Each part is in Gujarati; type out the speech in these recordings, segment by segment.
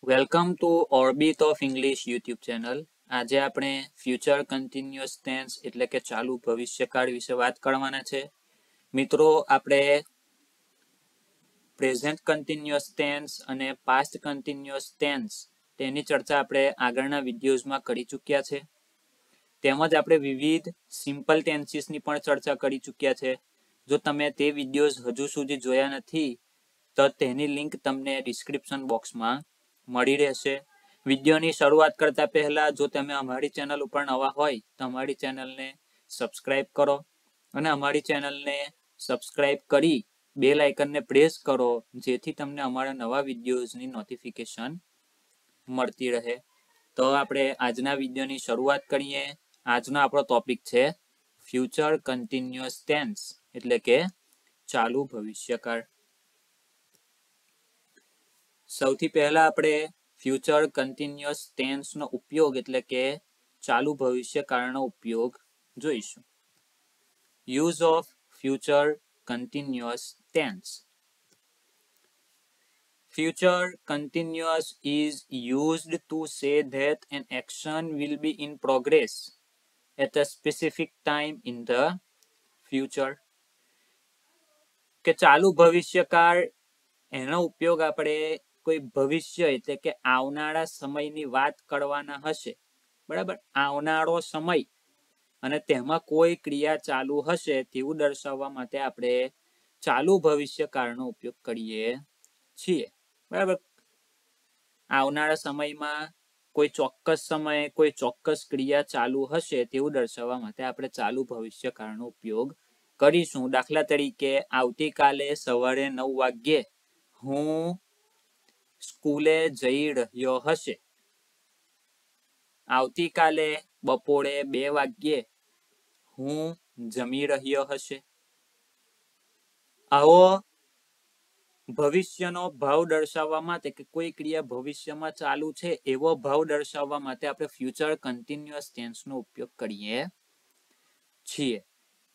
Welcome to orbit of English YouTube channel. આજે આપણે ફ્યુચર કન્ટિન્યુઅસ ટેન્સ એટલે કે ચાલુ ભવિષ્યકાળ વિશે વાત કરવાના છે. મિત્રો, આપણે પ્રેઝન્ટ કન્ટિન્યુઅસ ટેન્સ અને પાસ્ટ કન્ટિન્યુઅસ ટેન્સ તેની ચર્ચા આપણે આગળના વિડીયોઝમાં કરી ચૂક્યા છે. તેમજ આપણે વિવિધ સિમ્પલ ટેન્સીસની પણ ચર્ચા કરી ચૂક્યા છે. જો તમે તે વિડીયોઝ હજુ સુધી જોયા નથી તો તેની લિંક તમને ડિસ્ક્રિપ્શન બોક્સમાં મળી રહેશે. વિડીયોની શરૂઆત કરતા પહેલા જો તમે અમારી ચેનલ ઉપર નવા હોય તો અમારી ચેનલને સબસ્ક્રાઇબ કરો અને અમારી ચેનલને સબસ્ક્રાઇબ કરી બેલ આઇકનને પ્રેસ કરો, જેથી તમને અમારા નવા વિડીયોઝની નોટિફિકેશન મળતી રહે. તો આપણે આજના વિડીયોની શરૂઆત કરીએ. આજનો આપણો ટોપિક છે ફ્યુચર કન્ટિન્યુઅસ ટેન્સ એટલે કે ચાલુ ભવિષ્યકાળ. સૌથી પહેલા આપણે ફ્યુચર કન્ટિન્યુઅસ ટેન્સનો ઉપયોગ એટલે કે ચાલુ ભવિષ્યકાળનો ઉપયોગ જોઈશું. Use of future continuous tense. Future continuous is used to say that an action will be in progress at a specific time in the future. કે ચાલુ ભવિષ્યકાળ એનો ઉપયોગ આપણે કોઈ ભવિષ્ય એટલે કે આવનારા સમયની વાત કરવાના હશે, બરાબર, આવનારો સમય અને તેમાં કોઈ ક્રિયા ચાલુ હશે તેવું દર્શાવવા માટે આપણે ચાલુ ભવિષ્યકાળનો ઉપયોગ કરીએ છીએ, બરાબર. આવનારા સમયમાં કોઈ ચોક્કસ સમયે કોઈ ચોક્કસ ક્રિયા ચાલુ હશે તેવું દર્શાવવા માટે આપણે ચાલુ ભવિષ્યકાળનો ઉપયોગ કરીશું. દાખલા તરીકે, આવતીકાલે સવારે 9 વાગ્યે હું સ્કૂલે જઈ રહ્યો હશે. આવતીકાલે બપોરે 2 વાગ્યે હું જમી રહ્યો હશે. આવો ભવિષ્યનો ભાવ દર્શાવવા માટે કે કોઈ ક્રિયા ભવિષ્યમાં ચાલુ છે એવો ભાવ દર્શાવવા માટે આપણે ફ્યુચર કન્ટિન્યુઅસ ટેન્સનો ઉપયોગ કરીએ છીએ,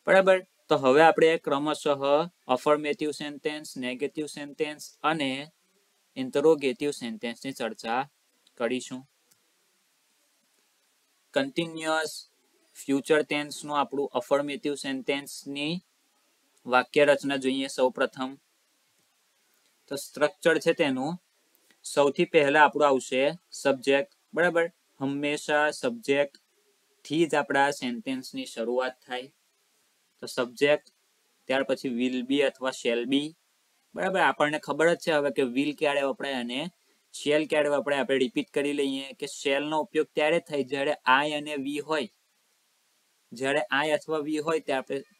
બરાબર. તો હવે આપણે ક્રમશઃ અફર્મેટિવ સેન્ટેન્સ, નેગેટિવ સેન્ટેન્સ અને ઇન્ટરોગેટિવ સેન્ટેન્સની ચર્ચા કરીશું. કન્ટિન્યુઅસ ફ્યુચર ટેન્સનું આપણું અફર્મેટિવ સેન્ટેન્સની વાક્ય રચના જોઈએ. સૌપ્રથમ તો સ્ટ્રક્ચર છે તેનું, સૌથી પહેલા આપણું આવશે સબ્જેક્ટ, બરાબર. હંમેશા સબ્જેક્ટ થી જ આપણા સેન્ટેન્સની શરૂઆત થાય. તો સબ્જેક્ટ, ત્યાર પછી વિલ બી અથવા શેલ બી, બરાબર. આપણને ખબર જ છે હવે કે વિલ ક્યારે વપરાય અને શેલ ક્યારે વપરાય. આપણે રિપીટ કરી લઈએ કે શેલ નો ઉપયોગ ત્યારે થાય જ્યારે આઈ અને વી હોય. જ્યારે આઈ અથવા વી હોય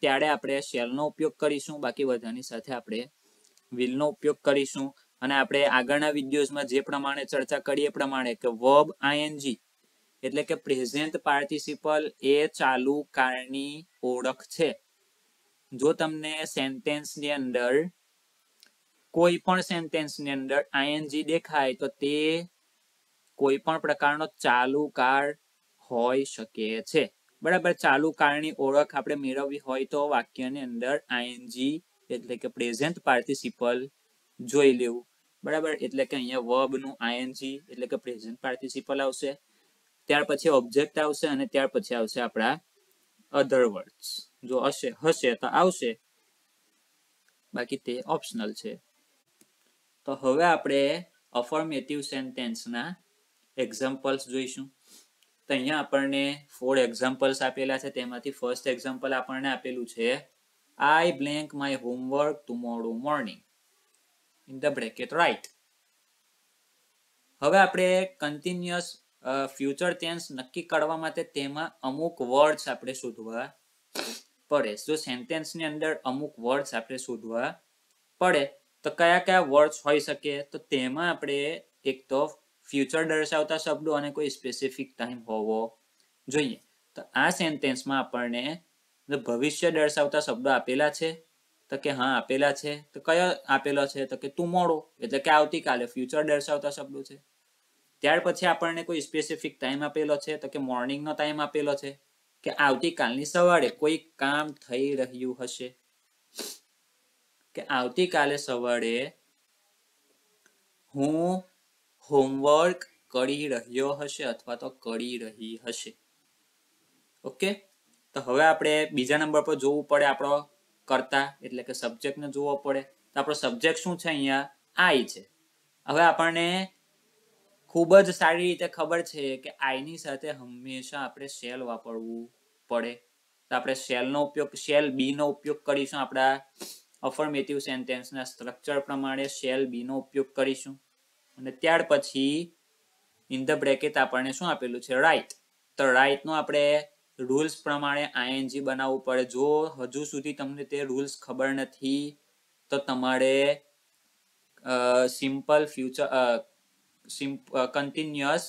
ત્યારે આપણે શેલ નો ઉપયોગ કરીશું. બાકી બધાની સાથે આપણે વિલ નો ઉપયોગ કરીશું. અને આપણે આગળના વિડીયોઝમાં જે પ્રમાણે ચર્ચા કરીએ પ્રમાણે કે વર્બ આઈએનજી એટલે કે પ્રેઝન્ટ પાર્ટિસિપલ એ ચાલુ કાળની ઓળખ છે. જો તમને સેન્ટેન્સની અંદર કોઈ પણ સેન્ટેન્સની અંદર આઈએનજી દેખાય તો તે કોઈ પણ પ્રકારનો ચાલુ કાળ હોઈ શકે છે, બરાબર. ચાલુ કાળની ઓળખ આપણે મેળવવી હોય તો વાક્યની અંદર આઈએનજી એટલે કે પ્રેઝન્ટ પાર્ટિસિપલ જોઈ લેવું, બરાબર. એટલે કે અહીંયા વર્બ નું આઈએનજી એટલે કે પ્રેઝન્ટ પાર્ટિસિપલ આવશે, ત્યાર પછી ઓબ્જેક્ટ આવશે અને ત્યાર પછી આવશે આપણા અધર વર્ડ્સ. જો હશે તો આવશે, બાકી તે ઓપ્શનલ છે. તો હવે આપણે અફર્મેટિવ સેન્ટેન્સના એક્ઝામ્પલ્સ જોઈશું. તો અહીંયા આપણને 4 એક્ઝામ્પલ્સ આપેલા છે. તેમાંથી ફર્સ્ટ એક્ઝામ્પલ આપણને આપેલું છે I blank my homework tomorrow morning in the bracket right. હવે આપણે કન્ટિન્યુઅસ ફ્યુચર ટેન્સ નક્કી કરવા માટે તેમાં અમુક વર્ડ્સ આપણે શોધવા પડે. જો સેન્ટેન્સની અંદર અમુક વર્ડ્સ આપણે શોધવા પડે તો કયા કયા વર્ડ્સ હોઈ શકે, તો તેમાં આપણે એક તો ફ્યુચર દર્શાવતા શબ્દો અને કોઈ સ્પેસિફિક ટાઈમ હોવો જોઈએ. તો આ સેન્ટેન્સમાં આપણને ભવિષ્ય દર્શાવતા શબ્દો આપેલા છે, તો કે હા આપેલા છે. તો કયો આપેલો છે, તો કે ટુમોરો એટલે કે આવતીકાલે, ફ્યુચર દર્શાવતા શબ્દો છે. ત્યાર પછી આપણને કોઈ સ્પેસિફિક ટાઈમ આપેલો છે, તો કે મોર્નિંગનો ટાઈમ આપેલો છે, કે આવતીકાલની સવારે કોઈ કામ થઈ રહ્યું હશે, કે આવતીકાલે સવારે હું હોમવર્ક કરી રહ્યો હશે અથવા તો કરી રહી હશે. ઓકે, તો હવે આપણે બીજા નંબર પર જોવું પડે આપણો કર્તા એટલે કે સબ્જેક્ટને જોવો પડે. તો આપણો સબ્જેક્ટ શું છે? અહીંયા આઈ છે. હવે આપણને ખૂબ જ સારી રીતે ખબર છે કે આઈની સાથે હંમેશા આપણે શેલ વાપરવું પડે. તો આપણે શેલનો ઉપયોગ, શેલ બી નો ઉપયોગ કરીશું. આપણા અફર્મેટિવ સેન્ટેન્સના સ્ટ્રક્ચર પ્રમાણે શેલ બી નો ઉપયોગ કરીશું. અને ત્યાર પછી ઇન ધ બ્રેકેટ આપણને શું આપેલું છે? રાઇટ. તો રાઇટ નો આપણે રૂલ્સ પ્રમાણે આઈએનજી બનાવવું પડે. જો હજુ સુધી તમને તે રૂલ્સ ખબર નથી તો તમારે સિમ્પલ ફ્યુચર કન્ટિન્યુઅસ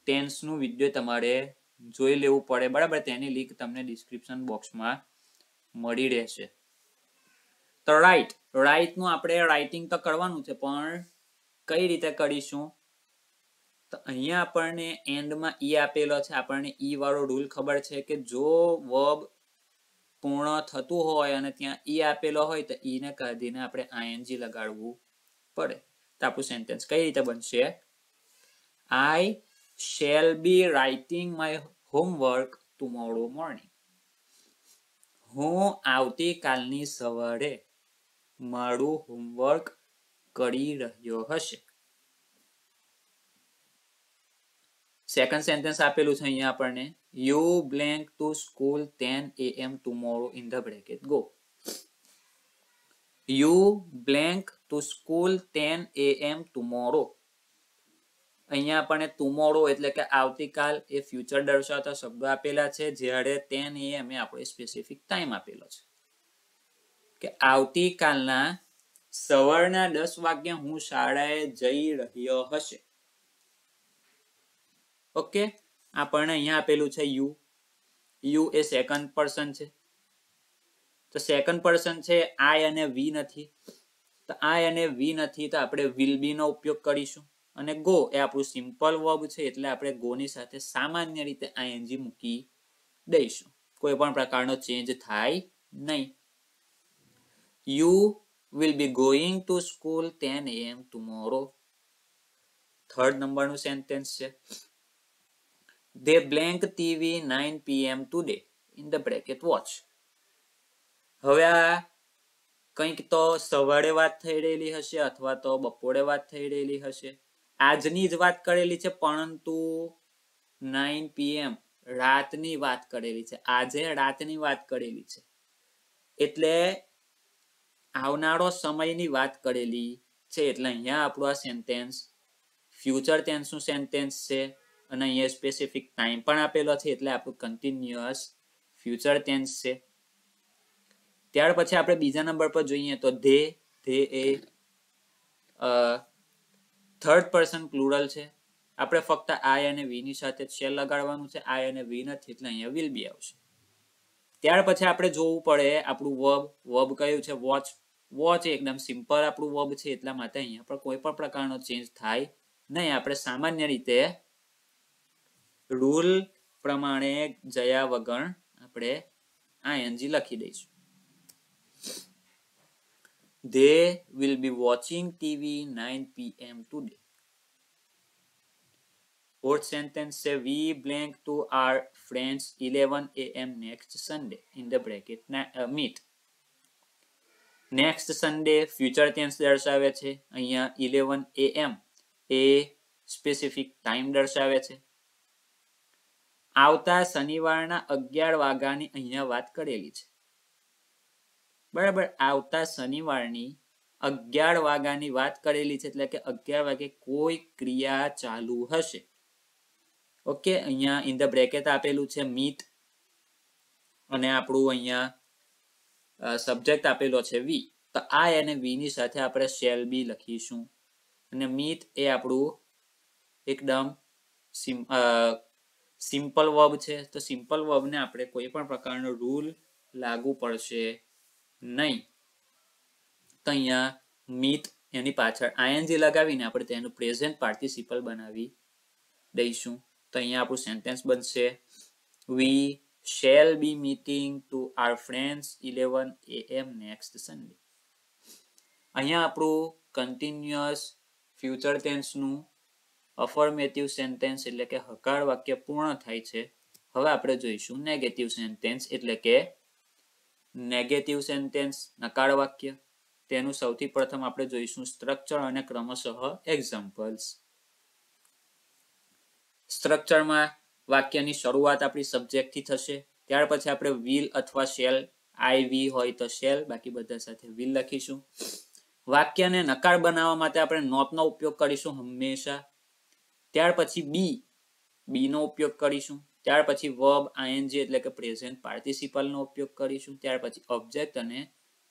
ટેન્સનું વિડીયો તમારે જોઈ લેવું પડે. બરાબર, તેની લિંક તમને ડિસ્ક્રિપ્શન બોક્સમાં મળી રહેશે. તો રાઇટ નું આપણે રાઇટિંગ તો કરવાનું છે, પણ કઈ રીતે કરીશું? તો અહીંયા આપણને એન્ડમાં ઈ આપેલો છે. આપણને ઈ વાળો રૂલ ખબર છે કે જો વર્બ પૂર્ણ થતું હોય અને ત્યાં ઈ આપેલો હોય તો ઈ ને કાઢીને આપણે આઈએનજી લગાડવું પડે. તો આપણું સેન્ટેન્સ કઈ રીતે બનશે? I shall be writing my homework tomorrow morning. હું આવતીકાલની સવારે મારું હોમવર્ક કરી રહ્યો હશે. સેકન્ડ સેન્ટેન્સ આપેલું છે અહીંયા આપણને, you blank to school 10 AM tomorrow in the bracket go. You blank to school 10 AM tomorrow. અહીંયા આપણને tomorrow એટલે કે આવતીકાલ એ ફ્યુચર દર્શાવતા શબ્દો આપેલા છે, જ્યારે 10 AM એ આપણે સ્પેસિફિક ટાઈમ આપેલો છે કે આવતીકાલના સવારના 10 વાગે હું શાળાએ જઈ રહ્યો હશે. ઓકે, આપણને અહીંયા આપેલું છે યુ એ સેકન્ડ પર્સન છે. તો સેકન્ડ પર્સન છે, આઈ અને વી નથી. તો આઈ અને વી નથી તો આપણે વિલ બી નો ઉપયોગ કરીશું. અને ગો એ આપણું સિમ્પલ વર્બ છે એટલે આપણે ગો ની સાથે સામાન્ય રીતે આઈએનજી મૂકી દઈશું. કોઈ પણ પ્રકારનો ચેન્જ થાય નહીં. You will be going to school 10 AM tomorrow. Third નંબરનું સેન્ટેન્સ છે, They blank TV 9 PM today in the bracket watch. હવે આ કંઈક તો સવારે વાત થઈ રહેલી હશે અથવા તો બપોરે વાત થઈ રહેલી હશે. આજની જ વાત કરેલી છે, પરંતુ 9 PM રાતની વાત કરેલી છે. આજે રાતની વાત કરેલી છે એટલે આવનારો સમયની વાત કરેલી છે. એટલે અહીંયા આપણું આ સેન્ટેન્સ ફ્યુચર ટેન્સનું સેન્ટેન્સ છે અને અહીંયા સ્પેસિફિક ટાઈમ પણ આપેલો છે એટલે આપણું કન્ટિન્યુઅસ ફ્યુચર ટેન્સ છે. ત્યાર પછી આપણે બીજા નંબર પર જોઈએ તો they A third person plural છે. આપણે ફક્ત આઈ અને વી ની સાથે શેલ લગાડવાનું છે. આઈ અને વી નથી એટલે અહીંયા વિલ બી આવશે. ત્યાર પછી આપણે જોવું પડે આપણું વર્બ કયું છે? વોચ એકદમ સિમ્પલ આપણું વર્બ છે એટલા માટે અહીંયા પર કોઈ પણ પ્રકારનો ચેન્જ થાય નહીં. આપણે સામાન્ય રીતે રૂલ પ્રમાણે જયા વગર આપણે આઈએનજી લખી દઈશું. They will be watching TV 9 PM today. Fourth sentence say we blank to our friends 11 AM next Sunday in the bracket meet. Next Sunday future tense દર્શાવે છે. અહીંયા 11 AM એ સ્પેસિફિક ટાઈમ દર્શાવે છે. આવતા શનિવારના 11 વાગ્યાની અહીંયા વાત કરેલી છે. બરાબર, આવતા શનિવારની 11 વાગ્યાની વાત કરેલી છે એટલે કે 11 વાગે કોઈ ક્રિયા ચાલુ હશે. ઓકે, અહીંયા ઇન ધ બ્રેકેટ આપેલું છે મીટ અને આપણું અહીંયા સબ્જેક્ટ આપેલો છે વી. તો આ અને વી ની સાથે આપણે શેલ બી લખીશું અને મીટ એ આપણું એકદમ સિમ્પલ વર્બ છે. તો સિમ્પલ વર્બને આપણે કોઈ પણ પ્રકારનો રૂલ લાગુ પડશે નહીં. તો અહીંયા મીટ એની પાછળ આઈએનજી લગાવીને આપણે તેનું પ્રેઝન્ટ પાર્ટિસિપલ બનાવી દઈશું. તો અહીંયા આપણું સેન્ટેન્સ બનશે we shall be meeting to our friends 11 AM next Sunday. અહીંયા આપણું કન્ટિન્યુઅસ ફ્યુચર ટેન્સનું અફર્મેટિવ સેન્ટેન્સ એટલે કે હકાર વાક્ય પૂર્ણ થાય છે. હવે આપણે જોઈશું નેગેટિવ સેન્ટેન્સ એટલે કે નેગેટિવ સેન્ટેન્સ નકાર વાક્ય. તેનું સૌથી પ્રથમ આપણે જોઈશું સ્ટ્રક્ચર અને ક્રમશઃ એક્ઝામ્પલ્સ. સ્ટ્રક્ચરમાં વાક્યની શરૂઆત આપણી સબ્જેક્ટથી થશે. ત્યાર પછી આપણે વિલ અથવા શેલ, આઈ વી હોય તો શેલ, બાકી બધા સાથે વિલ લખીશું. વાક્યને નકાર બનાવવા માટે આપણે નોટનો ઉપયોગ કરીશું હંમેશા. ત્યાર પછી બી નો ઉપયોગ કરીશું. ત્યાર પછી વર્બ આઈએનજી એટલે કે પ્રેઝન્ટ પાર્ટિસિપલ નો ઉપયોગ કરીશું. ત્યાર પછી ઓબ્જેક્ટ અને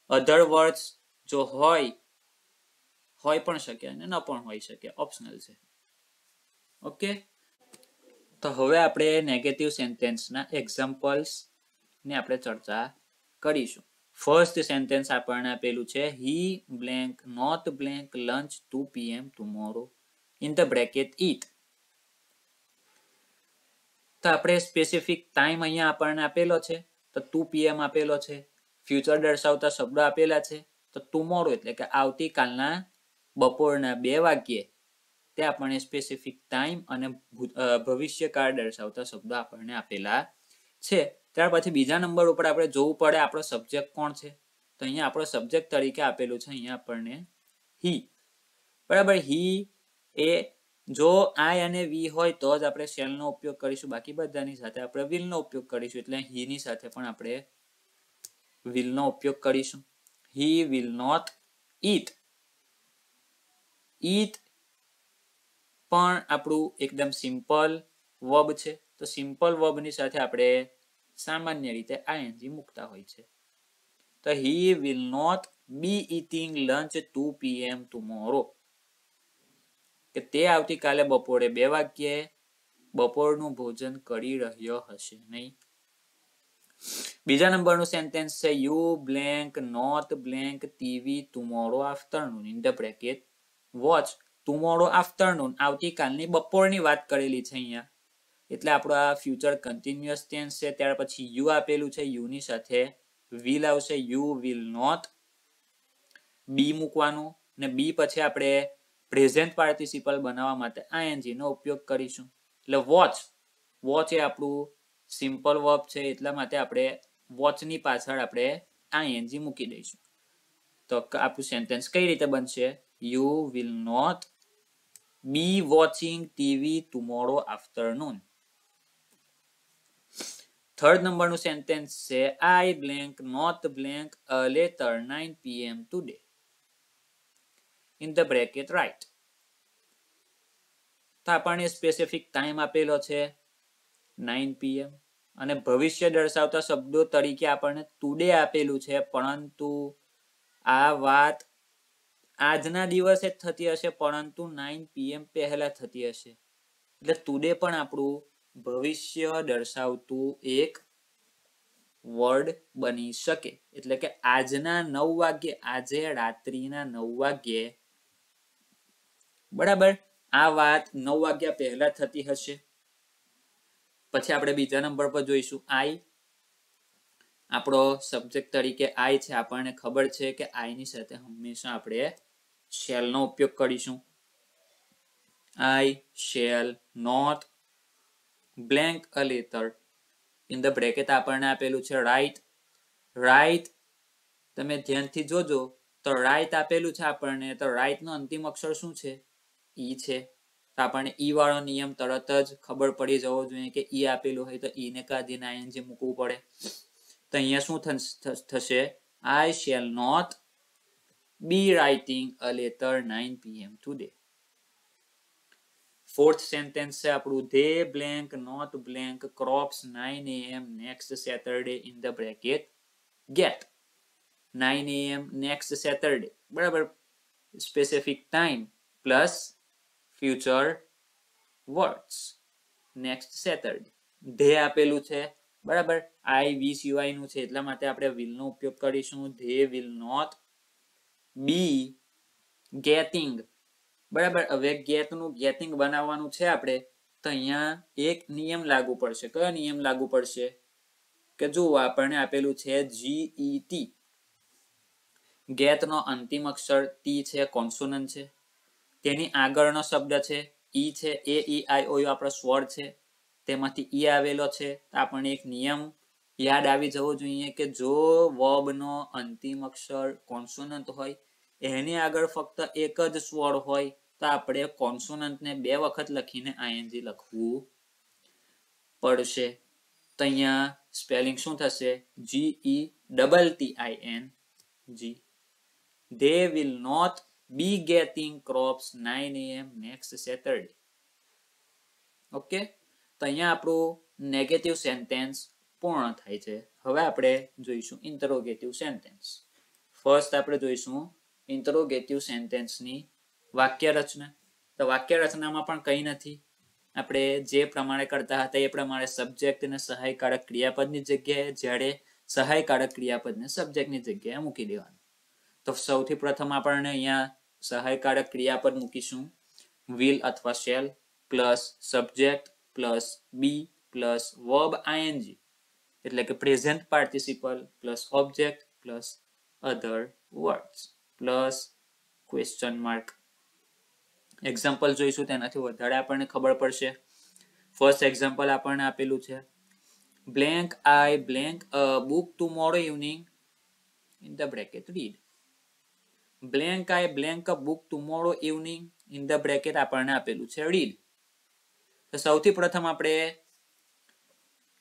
અધર વર્ડ્સ જો હોય પણ શકે અને ન પણ હોઈ શકે, ઓપ્શનલ છે. ઓકે, તો હવે આપણે નેગેટિવ સેન્ટેન્સના એક્ઝામ્પલ્સ ને આપણે ચર્ચા કરીશું. ફર્સ્ટ સેન્ટેન્સ આપણને આપેલું છે he blank not blank lunch 2 PM tomorrow in the bracket eat. તો આપણે સ્પેસિફિક ટાઈમ અહીંયા આપણને આપેલો છે, તો 2 PM આપેલો છે. ફ્યુચર દર્શાવતા શબ્દો આપેલા છે, તો ટુમોરો એટલે કે આવતીકાલના બપોરના 2 વાગ્યે. તે આપણને સ્પેસિફિક ટાઈમ અને ભવિષ્યકાળ દર્શાવતા શબ્દો આપણને આપેલા છે. ત્યાર પછી બીજા નંબર ઉપર આપણે જોવું પડે આપણો સબ્જેક્ટ કોણ છે. તો અહીંયા આપણો સબ્જેક્ટ તરીકે આપેલું છે અહીંયા આપણને હી. બરાબર, હી એ જો આઈ અને વી હોય તો જ આપણે શેલ નો ઉપયોગ કરીશું, બાકી બધાની સાથે આપણે વિલ નો ઉપયોગ કરીશું. એટલે હી ની સાથે પણ આપણે વિલ નો ઉપયોગ કરીશું. હી વિલ નોટ ઈટ. ઈટ પણ આપણું એકદમ સિમ્પલ વર્બ છે, તો સિમ્પલ વર્બની સાથે આપણે સામાન્ય રીતે આઈએનજી મૂકતા હોય છે. તો he will not be eating lunch 2 PM tomorrow. કે તે આવતીકાલે બપોરે 2 વાગ્યે બપોરનું ભોજન કરી રહ્યો હશે નહીં. બીજા નંબરનું સેન્ટેન્સ છે you blank not blank TV tomorrow afternoon in the bracket watch tomorrow afternoon. આવતીકાલની બપોરની વાત કરેલી છે અહીંયા, એટલે આપણો આ ફ્યુચર કન્ટિન્યુઅસ ટેન્સ છે. ત્યાર પછી યુ આપેલું છે, યુ ની સાથે વિલ આવશે. યુ વિલ નોટ બી મૂકવાનું, ને બી પછી આપણે પ્રેઝન્ટ પાર્ટિસિપલ બનાવવા માટે આઈએનજી નો ઉપયોગ કરીશું. એટલે વોચ એ આપણું સિમ્પલ વર્બ છે, એટલા માટે આપણે વોચની પાછળ આપણે આઈએનજી મૂકી દઈશું. તો આપણું સેન્ટેન્સ કઈ રીતે બનશે? You will not be watching TV tomorrow afternoon. Third નંબરનું સેન્ટેન્સ છે I blank not blank a letter 9 PM today in the bracket right. તો આપણને સ્પેસિફિક ટાઈમ આપેલો છે 9 PM અને ભવિષ્ય દર્શાવતા શબ્દો તરીકે આપણને ટુડે આપેલું છે, પરંતુ આ વાત આજના દિવસે જ થતી હશે, પરંતુ 9 PM પહેલા થતી હશે. એટલે ટુડે પણ આપણું ભવિષ્ય દર્શાવતું એક વર્ડ બની શકે. એટલે કે આજના 9 વાગ્યે, આજે રાત્રિના 9 વાગ્યે, બરાબર, આ વાત 9 વાગ્યા પહેલા થતી હશે. પછી આપણે બીજા નંબર પર જોઈશું આઈ. આપણો સબ્જેક્ટ તરીકે આઈ છે. આપણને ખબર છે કે આઈ ની સાથે હંમેશા આપણે શેલ નો ઉપયોગ કરીશું. I shall not blank a letter in the bracket આપણને આપેલું છે રાઇટ. તમે ધ્યાનથી જોજો તો રાઇટ આપેલું છે આપણને, તો રાઇટ નો અંતિમ અક્ષર શું છે? ઈ છે. તો આપણને ઈ વાળો નિયમ તરત જ ખબર પડી જવો જોઈએ કે ઈ આપેલું હોય તો ઈ ને કાઢીને આઈએનજી મૂકવું પડે. તો અહીંયા શું થશે? I shall not be writing a letter 9 PM today. Fourth sentence છે આપણું they blank not blank crops 9 AM next Saturday in the bracket get. 9 AM next Saturday, બરાબર, specific time plus future words next Saturday. They આપેલું છે, બરાબર, આઈ વી સિવાયનું છે, એટલા માટે આપણે વિલ નો ઉપયોગ કરીશું. They will not be getting, બરાબર. હવે ગેટિંગ બનાવવાનું છે આપણે, તો અહીંયા એક નિયમ લાગુ પડશે. કયો નિયમ લાગુ પડશે? કે જો આપણને આપેલું છે GET. ગેટ નો અંતિમ અક્ષર ટી છે, કોન્સોનન્ટ છે. તેની આગળનો શબ્દ છે ઈ છે, એ ઈ આઈ ઓ યુ આપણો સ્વર છે, તેમાંથી ઈ આવેલો છે. તો આપણને એક નિયમ યાદ આવી જવો જોઈએ કે જો વર્બ નો અંતિમ અક્ષર કોન્સોનન્ટ હોય, એની આગળ ફક્ત એક જ સ્વર હોય, તો આપણે કોન્સોનન્ટ ને 2 વખત લખીને આઈએનજી લખવું પડશે. તો અહીંયા સ્પેલિંગ શું થશે? GETTING. They will not be getting crops 9 AM next Saturday. Okay, તો અહીંયા આપણું નેગેટિવ સેન્ટેન્સ પૂર્ણ થાય છે. હવે આપણે જોઈશું ઇન્ટરોગેટિવ સેન્ટેન્સ. ફર્સ્ટ આપણે જોઈશું ઇન્ટરોગેટિવ સેન્ટેન્સની વાક્ય રચના. તો વાક્ય રચનામાં પણ કંઈ નથી, આપણે જે પ્રમાણે કરતા હતા એ પ્રમાણે સબ્જેક્ટ અને સહાયકારક ક્રિયાપદની જગ્યાએ, જ્યારે સહાયકારક ક્રિયાપદને સબ્જેક્ટની જગ્યાએ મૂકી દેવાનું. તો સૌથી પ્રથમ આપણને અહીંયા સહાયકારક ક્રિયાપદ મૂકીશું will અથવા shall પ્લસ સબ્જેક્ટ પ્લસ બી પ્લસ વર્બ ing, એટલે કે present participle plus object plus અધર words plus question mark. Example જોઈશું, તેનાથી વધારે આપણને ખબર પડશે. ફર્સ્ટ એક્ઝામ્પલ આપણને આપેલું છે, blank I blank a book tomorrow evening in the bracket read. blank I blank a book tomorrow evening in the bracket આપણને આપેલું છે read. તો સૌથી પ્રથમ આપણે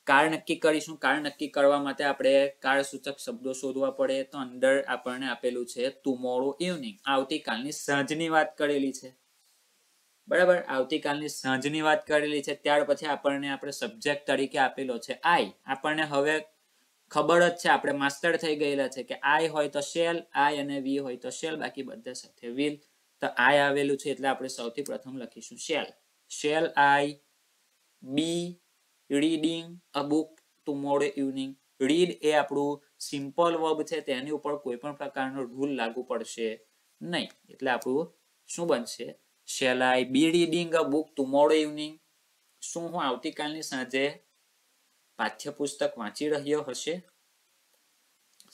કાળ નક્કી કરીશું. કાળ નક્કી કરવા માટે આપણે કાળ સૂચક શબ્દો શોધવા પડે. તો અંદર આપણને આપેલું છે tomorrow evening, આવતીકાલની સાંજની વાત કરેલી છે. બરાબર, આવતીકાલની સાંજની વાત કરેલી છે. ત્યાર પછી આપણને આપણે સબ્જેક્ટ તરીકે આપેલો છે આઈ. આપણને હવે ખબર જ છે, આપણે માસ્ટર થઈ ગયેલા છે કે આઈ હોય તો શેલ, આઈ અને વી હોય તો શેલ, બાકી બધા સાથે વિલ. તો આઈ આવેલું છે એટલે આપણે સૌથી પ્રથમ લખીશું shall. Shall I be reading a book tomorrow evening. Read એ આપણું સિમ્પલ વર્બ છે, તેની ઉપર કોઈ પણ પ્રકારનો રૂલ લાગુ પડશે નહીં, એટલે આપણું શું બનશે? Shall I be reading a book tomorrow evening. શું હું આવતીકાલની સાંજે પાઠ્યપુસ્તક વાંચી રહ્યો હશે?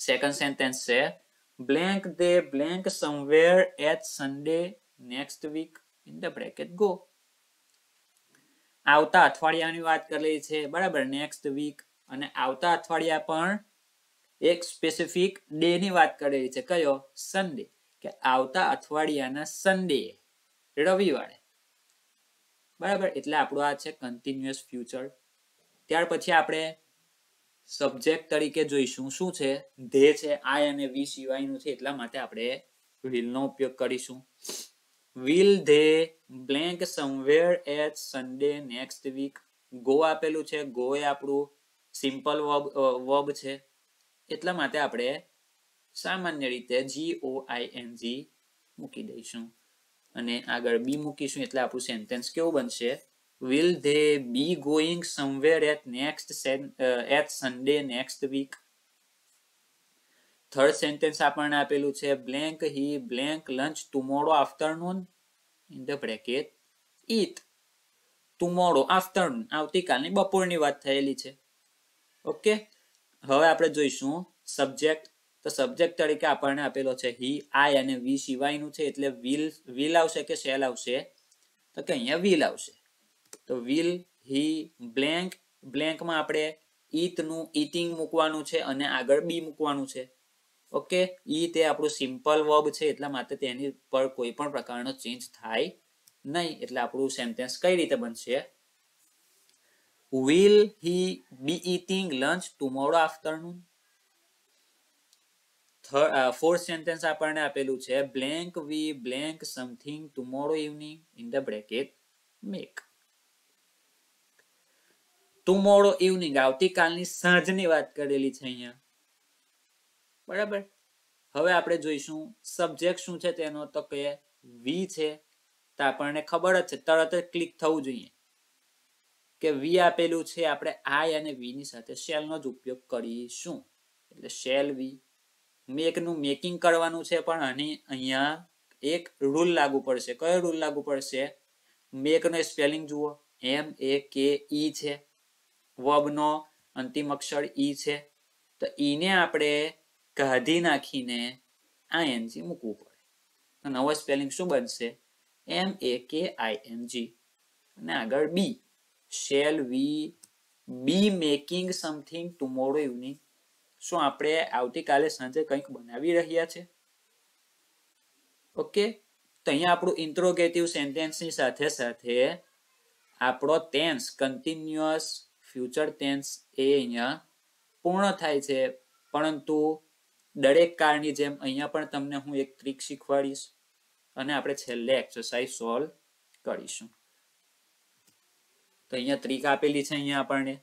સેકન્ડ સેન્ટેન્સ છે, blank they blank somewhere at Sunday next week in the bracket go. આવતા અઠવાડિયાની વાત કરેલી છે, બરાબર, નેક્સ્ટ વીક. અને આવતા અઠવાડિયા પણ એક સ્પેસિફિક ડે ની વાત કરેલી છે. કયો? સન્ડે. કે આવતા અઠવાડિયાના સન્ડે, રવિવારે. બરાબર, એટલે આપણું આ છે કન્ટિન્યુઅસ ફ્યુચર. ત્યાર પછી આપણે સબ્જેક્ટ તરીકે જોઈશું શું છે? ધે છે, આઈ અને વી સિવાયનું છે, એટલા માટે આપણે will નો ઉપયોગ કરીશું. will they blank somewhere at Sunday next week. go આપેલું છે, go એ આપણું સિમ્પલ વર્બ છે, એટલા માટે આપણે સામાન્ય રીતે GOING મૂકી દઈશું અને આગળ બી મૂકીશું. એટલે આપણું સેન્ટેન્સ કેવું બનશે? will they be going somewhere at Sunday next week. Third sentence આપણને આપેલું છે, blank he blank lunch tomorrow afternoon in the bracket eat. tomorrow afternoon, આવતીકાલની બપોરની વાત થયેલી છે. ઓકે, હવે આપણે જોઈશું સબ્જેક્ટ. તો સબ્જેક્ટ તરીકે આપણને આપેલો છે હી, આઈ અને વી સિવાયનું છે, એટલે will આવશે કે શેલ આવશે? તો કે અહીંયા will આવશે. તો will he blank, બ્લેન્કમાં આપણે eat નું eating મૂકવાનું છે અને આગળ બી મૂકવાનું છે. ઓકે, eat એ આપણું સિમ્પલ વર્બ છે, એટલા માટે તેની પર કોઈ પણ પ્રકારનો ચેન્જ થાય નહીં, એટલે આપણું સેન્ટેન્સ કઈ રીતે બનશે? will he be eating lunch tomorrow afternoon. Fourth sentence આપણને આપેલું છે, blank we blank something tomorrow evening in the bracket make. tomorrow evening, આવતીકાલની સાંજની વાત કરેલી છે અહીંયા, બરાબર. હવે આપણે જોઈશું સબ્જેક્ટ શું છે તેનો. તો કે વી છે, તો આપણને ખબર જ છે, તરત જ ક્લિક થવું જોઈએ કે વી આપેલું છે, આપણે આઈ અને વી ની સાથે શેલ નો જ ઉપયોગ કરીશું, એટલે શેલ વી. મેક નું મેકિંગ કરવાનું છે, પણ અહીંયા એક રૂલ લાગુ પડશે. કયો રૂલ લાગુ પડશે? મેક નો સ્પેલિંગ જુઓ, MAKE છે, વર્બ નો અંતિમ અક્ષર ઈ છે, તો ઈને આપણે કાઢી નાખીને ING મૂકવું પડે. તો નવો સ્પેલિંગ શું બનશે? MAKING. અને આગળ B, shall we be making something tomorrow evening, શું આપણે આવતીકાલે સાંજે કંઈક બનાવી રહ્યા છે? ઓકે, તો અહીંયા આપણું ઇન્ટ્રોગેટિવ સેન્ટેન્સની સાથે સાથે આપણો ટેન્સ, કન્ટિન્યુઅસ ફ્યુચર ટેન્સ એ અહીંયા પૂર્ણ થાય છે. પરંતુ દરેક કાળની જેમ અહીંયા પણ તમને હું એક ટ્રીક શીખવાડીશ અને આપણે છેલ્લે એક્સરસાઇઝ સોલ્વ કરીશું. તો અહીંયા ટ્રીક આપેલી છે અહીંયા આપણને.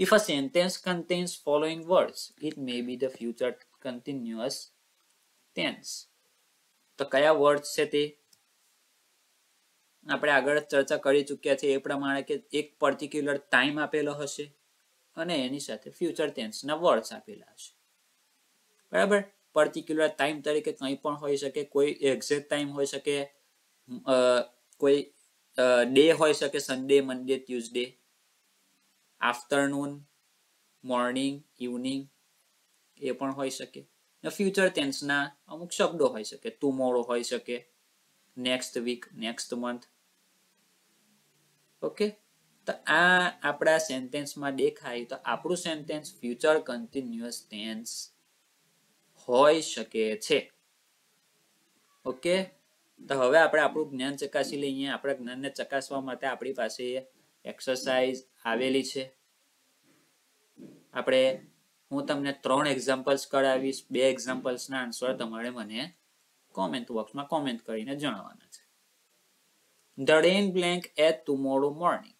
If a sentence contains following words, it may be the future continuous tense. તો કયા વર્ડ્સ છે તે આપણે આગળ ચર્ચા કરી ચૂક્યા છે એ પ્રમાણે કે એક પર્ટિક્યુલર ટાઈમ આપેલો હશે અને એની સાથે ફ્યુચર ટેન્સના વર્ડ્સ આપેલા હશે. બરાબર, પર્ટિક્યુલર ટાઈમ તરીકે કંઈ પણ હોઈ શકે, કોઈ એક્ઝેક્ટ ટાઈમ હોઈ શકે, કોઈ ડે હોઈ શકે, સન્ડે, મંડે, ટ્યુઝડે, આફ્ટરનૂન, મોર્નિંગ, ઇવનિંગ એ પણ હોઈ શકે. ફ્યુચર ટેન્સના અમુક શબ્દો હોઈ શકે, ટુમોરો હોઈ શકે, next week, next month. Okay, તો આ આપણા સેન્ટેન્સમાં દેખાય તો આપણું સેન્ટેન્સ ફ્યુચર કન્ટિન્યુઅસ ટેન્સ હોઈ શકે છે. ઓકે, તો હવે આપણે આપણું જ્ઞાન ચકાસી લઈએ. આપણા જ્ઞાનને ચકાસવા માટે આપણી પાસે એક્સરસાઇઝ આવેલી છે. હું તમને 3 એક્ઝામ્પલ્સ કરાવીશ. 2 એક્ઝામ્પલ્સના આન્સર તમારે મને કોમેન્ટ બોક્સમાં કોમેન્ટ કરીને જણાવવાના છે. The rain blank at tomorrow morning.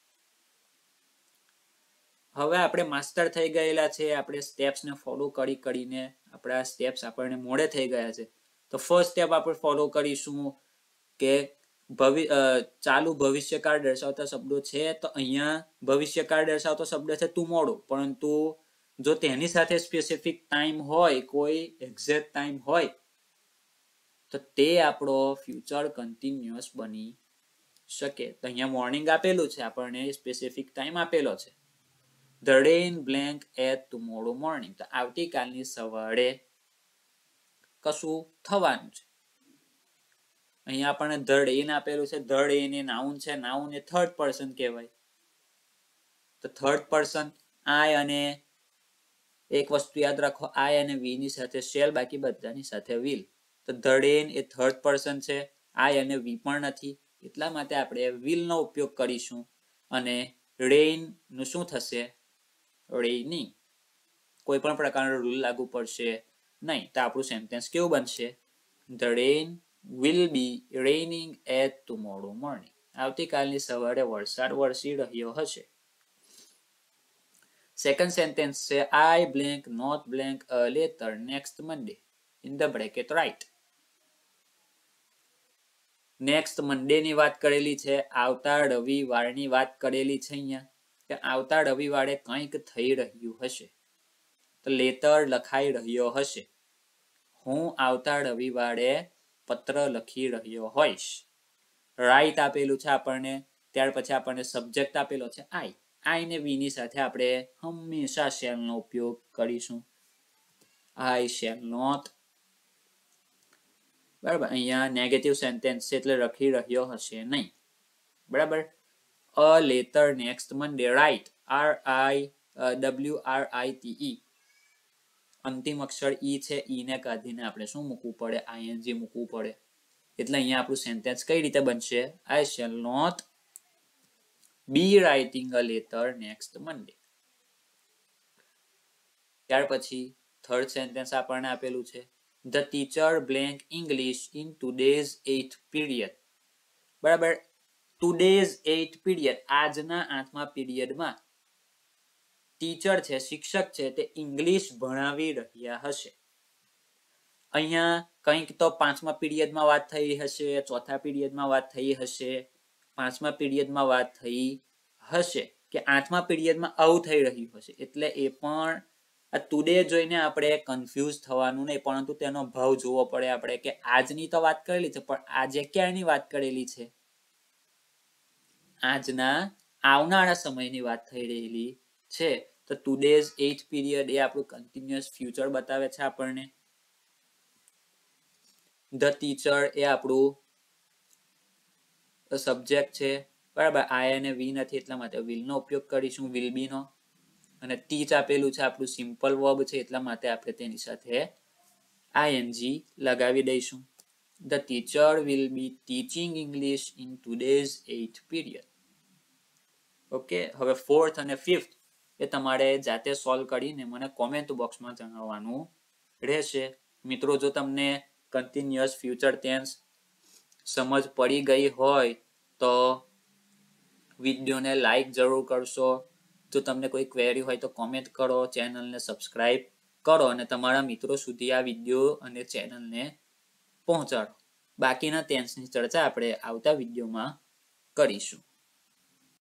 હવે આપણે માસ્ટર થઈ ગયેલા છે, આપણે સ્ટેપ્સને ફોલો કરીને આપણા સ્ટેપ્સ આપણને મોડે થઈ ગયા છે. તો ફર્સ્ટ સ્ટેપ આપણે ફોલો કરીશું કે ચાલુ ભવિષ્યકાળ દર્શાવતા શબ્દો છે. તો અહીંયા ભવિષ્યકાળ દર્શાવતો શબ્દ છે ટુમોરો, પરંતુ જો તેની સાથે સ્પેસિફિક ટાઈમ હોય, કોઈ એક્ઝેક્ટ ટાઈમ હોય, તો તે આપણો ફ્યુચર કન્ટિન્યુઅસ બની શકે. તો અહીંયા મોર્નિંગ આપેલું છે, આપણને સ્પેસિફિક ટાઈમ આપેલો છે. The rain blank at tomorrow morning. તો આવતીકાલની સવારે કશું થવાનું છે. અહીંયા આપણને the rain આપેલું છે. the rain એ નાઉન છે. નાઉન એ થર્ડ પર્સન કહેવાય. તો થર્ડ પર્સન I અને એક વસ્તુ યાદ રાખો, I અને we ની સાથે shall, બાકી બધાની સાથે will. તો the rain A third person છે, I અને we પણ નથી, એટલા માટે આપણે will નો ઉપયોગ કરીશું અને rain નું શું થશે? raining. કોઈ પણ પ્રકારનો રૂલ લાગુ પડશે નહીં. તો આપણું સેન્ટેન્સ કેવું બનશે? The rain will be raining at tomorrow morning. આવતીકાલની સવારે વરસાદ વરસી રહ્યો હશે. સેકન્ડ સેન્ટેન્સ છે I blank not blank a letter next Monday. In the bracket write. Next Monday ની વાત કરેલી છે, આવતા રવિવારની વાત કરેલી છે. અહીંયા કે આવતા રવિવારે કંઈક થઈ રહ્યું હશે. તો લેટર લખાઈ રહ્યો હશે. હું આવતા રવિવારે પત્ર લખી રહ્યો હોઈશ. રાઈટ આપેલું છે આપણને. ત્યાર પછી આપણને સબ્જેક્ટ આપેલો છે I ને we ની સાથે આપણે હંમેશા shall નો ઉપયોગ કરીશું. I shall not. બરાબર, અહીંયા નેગેટિવ સેન્ટેન્સ છે એટલે લખી રહ્યો હશે નહીં. બરાબર. A letter next Monday. Write. WRITE. અંતિમ અક્ષર E છે, E ને કાઢીને આપણે શું મૂકવું પડે? ING મૂકવું પડે. એટલે અહીંયા આપણું સેન્ટેન્સ કઈ રીતે બનશે? I shall not be writing a letter next Monday. ત્યાર પછી થર્ડ સેન્ટેન્સ આપણને આપેલું છે The teacher blank English in today's 8th period. બરાબર, today's 8th period, આજના 8મા પીરિયડમાં ટીચર છે, શિક્ષક છે, તે ઇંગ્લિશ ભણાવી રહ્યા હશે. અહીંયા કંઈક તો 5મા પીરિયડમાં વાત થઈ હશે, 4થા પીરિયડમાં વાત થઈ હશે, 5મા પીરિયડમાં વાત થઈ હશે કે 8મા પીરિયડમાં આવું થઈ રહ્યું હશે. એટલે એ પણ આ ટુડે જોઈને આપણે કન્ફ્યુઝ થવાનું નહીં, પરંતુ તેનો ભાવ જોવો પડે આપણે કે આજની તો વાત કરેલી છે, પણ આજે ક્યારની વાત કરેલી છે? આજના આવનારા સમયની વાત થઈ રહેલી છે. તો ટુડેઝ 8th પીરિયડ એ આપણું કન્ટિન્યુઅસ ફ્યુચર બતાવે છે આપણને. ધ ટીચર એ આપણું સબ્જેક્ટ છે બરાબર, આઈ અને વી નથી એટલા માટે વિલ નો ઉપયોગ કરીશું, વિલ બી નો. અને ટીચ આપેલું છે આપણું સિમ્પલ વર્બ છે એટલા માટે આપણે તેની સાથે આઈએનજી લગાવી દઈશું. The teacher will be teaching English in today's 8th period. Okay, હવે 4th અને 5th એ તમારે જાતે સોલ્વ કરીને મને કોમેન્ટ બોક્સમાં જણાવવાનું રહેશે. મિત્રો, જો તમને કન્ટિન્યુઅસ ફ્યુચર ટેન્સ સમજ પડી ગઈ હોય તો વિડીયોને લાઈક જરૂર કરશો. જો તમને કોઈ ક્વેરી હોય તો કોમેન્ટ કરો, ચેનલને સબસ્ક્રાઇબ કરો અને તમારા મિત્રો સુધી આ વિડીયો અને ચેનલને પહોંચાડો. બાકીના ટેન્સની ચર્ચા આપણે આવતા વિડીયોમાં કરીશું.